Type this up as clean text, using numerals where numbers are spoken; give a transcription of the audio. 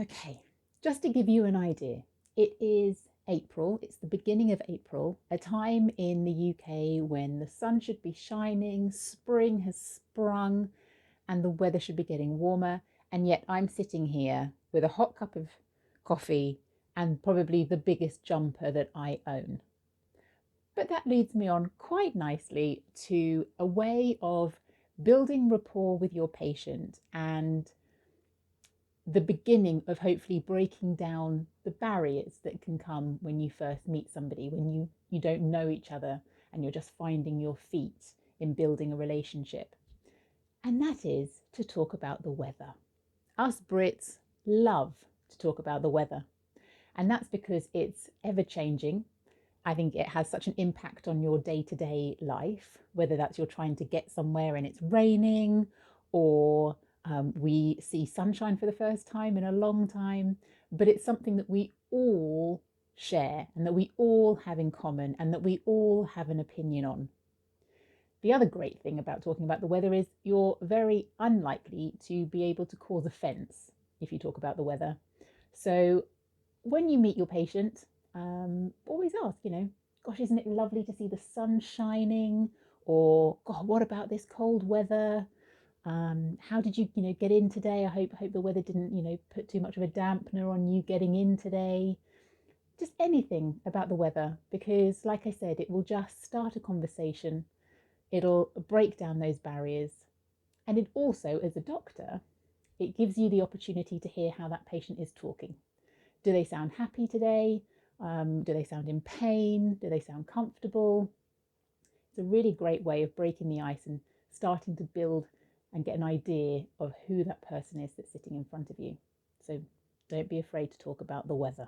Okay, just to give you an idea, it is April, it's the beginning of April, a time in the UK when the sun should be shining, spring has sprung, and the weather should be getting warmer. And yet I'm sitting here with a hot cup of coffee and probably the biggest jumper that I own. But that leads me on quite nicely to a way of building rapport with your patient and the beginning of hopefully breaking down the barriers that can come when you first meet somebody, when you don't know each other and you're just finding your feet in building a relationship. And that is to talk about the weather. Us Brits love to talk about the weather. And that's because it's ever changing. I think it has such an impact on your day to day life, whether that's you're trying to get somewhere and it's raining, or we see sunshine for the first time in a long time. But it's something that we all share and that we all have in common and that we all have an opinion on. The other great thing about talking about the weather is you're very unlikely to be able to cause offence if you talk about the weather. So when you meet your patient, always ask, gosh, isn't it lovely to see the sun shining? Or, God, what about this cold weather? How did you, get in today? I hope the weather didn't, put too much of a dampener on you getting in today. Just anything about the weather, because, like I said, it will just start a conversation. It'll break down those barriers. And it also, as a doctor, it gives you the opportunity to hear how that patient is talking. Do they sound happy today? Do they sound in pain? Do they sound comfortable? It's a really great way of breaking the ice and starting to build and get an idea of who that person is that's sitting in front of you. So don't be afraid to talk about the weather.